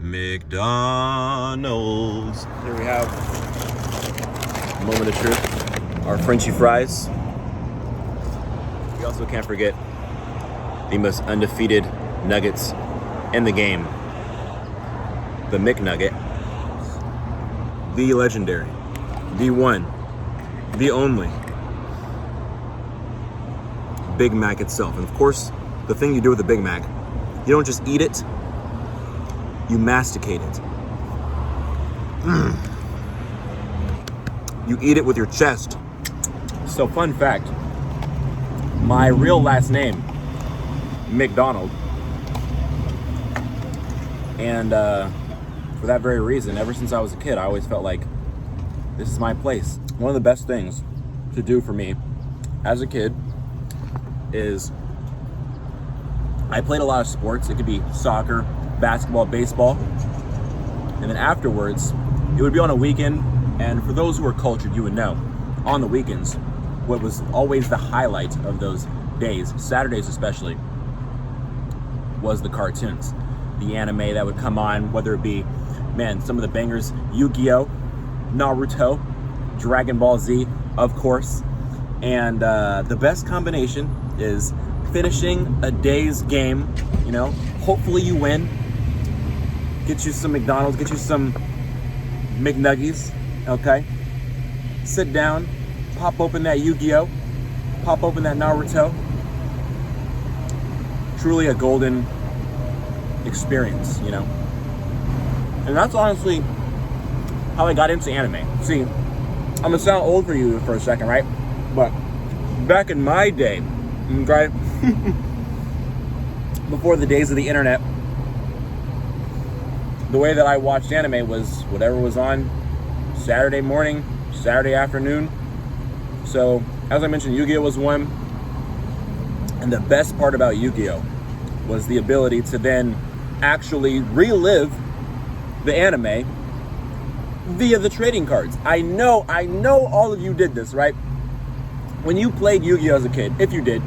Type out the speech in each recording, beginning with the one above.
McDonald's. Here we have a moment of truth. Our Frenchy fries. We also can't forget the most undefeated nuggets in the game. The McNugget. The legendary. The one. The only. Big Mac itself. And of course, the thing you do with the Big Mac, you don't just eat it, you masticate it. You eat it with your chest. So fun fact, my real last name, McDonald. And for that very reason, ever since I was a kid, I always felt like this is my place. One of the best things to do for me as a kid is I played a lot of sports. It could be soccer, basketball, baseball. And then afterwards, it would be on a weekend. And for those who are cultured, you would know, on the weekends, what was always the highlight of those days, Saturdays especially, was the cartoons. The anime that would come on, whether it be, man, some of the bangers, Yu-Gi-Oh!, Naruto, Dragon Ball Z, of course. And the best combination is finishing a day's game, you know, hopefully you win, get you some McDonald's, get you some McNuggies, okay? Sit down, pop open that Yu-Gi-Oh!, pop open that Naruto. Truly a golden experience, you know? And that's honestly how I got into anime. See, I'm gonna sound old for you for a second, right? But back in my day, okay, before the days of the internet, the way that I watched anime was whatever was on Saturday morning, Saturday afternoon. So, as I mentioned, Yu-Gi-Oh! Was one. And the best part about Yu-Gi-Oh! Was the ability to then actually relive the anime via the trading cards. I know all of you did this, right? When you played Yu-Gi-Oh! As a kid, if you did,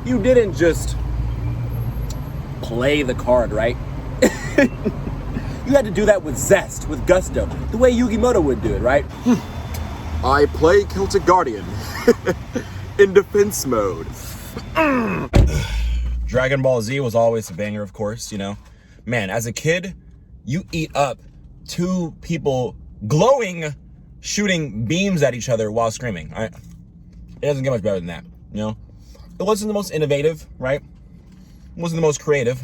you didn't just play the card, right? You had to do that with zest, with gusto, the way Yu-Gi-Moto would do it, right? I play Celtic Guardian in defense mode. Dragon Ball Z was always a banger, of course, you know. Man, as a kid, you eat up two people glowing, shooting beams at each other while screaming. It doesn't get much better than that, you know. It wasn't the most innovative, right? It wasn't the most creative,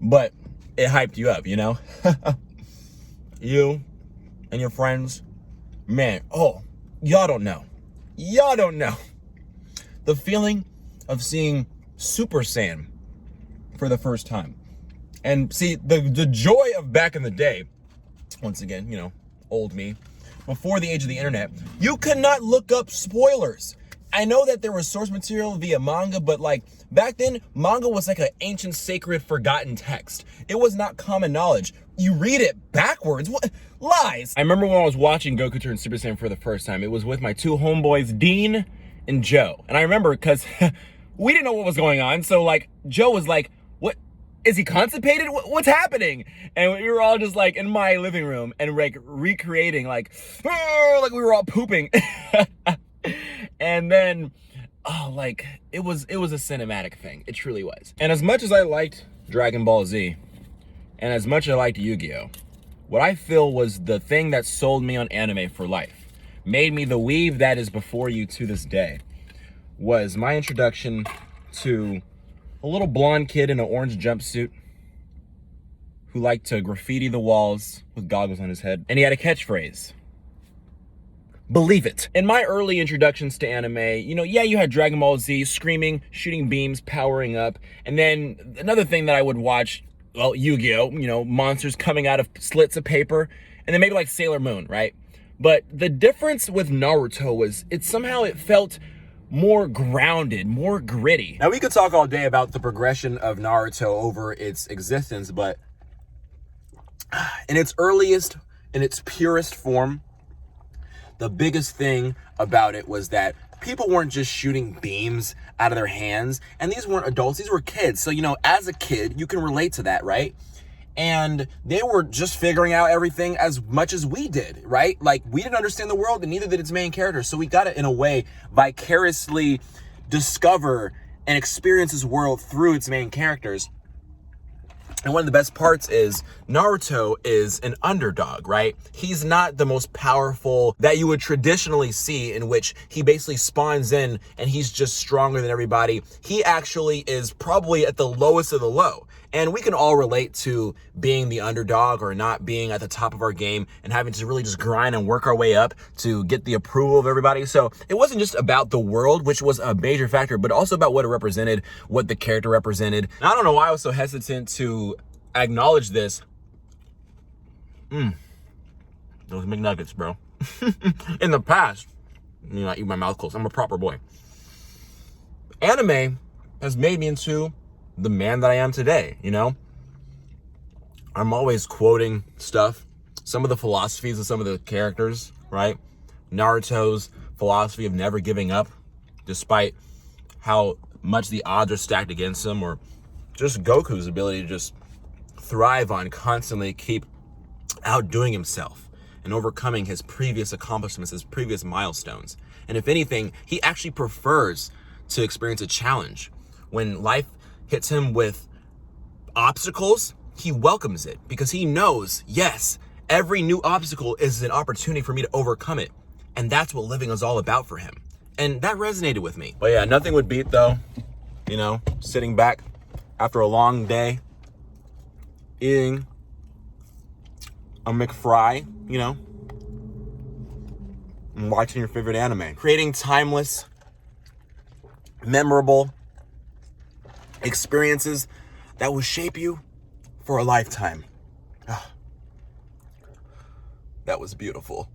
but it hyped you up, you know. You and your friends, man, oh, y'all don't know the feeling of seeing Super Saiyan for the first time. And see, the joy of back in the day, once again, you know, old me, before the age of the internet, you could not look up spoilers. I know that there was source material via manga, but like back then, manga was like an ancient, sacred, forgotten text. It was not common knowledge. You read it backwards. What? Lies. I remember when I was watching Goku turn Super Saiyan for the first time, it was with my two homeboys, Dean and Joe. And I remember because we didn't know what was going on. So like Joe was like, what? Is he constipated? What's happening? And we were all just like in my living room and like recreating like we were all pooping. And then, oh, like it was a cinematic thing. It truly was. And as much as I liked Dragon Ball Z, and as much as I liked Yu-Gi-Oh!, what I feel was the thing that sold me on anime for life, made me the weave that is before you to this day, was my introduction to a little blonde kid in an orange jumpsuit who liked to graffiti the walls with goggles on his head. And he had a catchphrase: believe it. In my early introductions to anime, you know, yeah, you had Dragon Ball Z, screaming, shooting beams, powering up. And then another thing that I would watch, well, Yu-Gi-Oh!, you know, monsters coming out of slits of paper. And then maybe like Sailor Moon, right? But the difference with Naruto was it felt more grounded, more gritty. Now, we could talk all day about the progression of Naruto over its existence, but in its earliest, in its purest form, the biggest thing about it was that people weren't just shooting beams out of their hands, and these weren't adults, these were kids. So, you know, as a kid, you can relate to that, right? And they were just figuring out everything as much as we did, right? Like, we didn't understand the world, and neither did its main character. So we got to, in a way, vicariously discover and experience this world through its main characters. And one of the best parts is Naruto is an underdog, right? He's not the most powerful that you would traditionally see, in which he basically spawns in and he's just stronger than everybody. He actually is probably at the lowest of the low. And we can all relate to being the underdog or not being at the top of our game and having to really just grind and work our way up to get the approval of everybody. So it wasn't just about the world, which was a major factor, but also about what it represented, what the character represented. And I don't know why I was so hesitant to acknowledge this. Those McNuggets, bro. In the past, I eat my mouth closed. I'm a proper boy. Anime has made me into the man that I am today, I'm always quoting stuff, some of the philosophies of some of the characters, right? Naruto's philosophy of never giving up, despite how much the odds are stacked against him, or just Goku's ability to just thrive on constantly keep outdoing himself and overcoming his previous accomplishments, his previous milestones. And if anything, he actually prefers to experience a challenge. When life hits him with obstacles, he welcomes it because he knows, yes, every new obstacle is an opportunity for me to overcome it. And that's what living is all about for him. And that resonated with me. But yeah, nothing would beat though, sitting back after a long day, eating a McFry, and watching your favorite anime. Creating timeless, memorable experiences that will shape you for a lifetime. That was beautiful.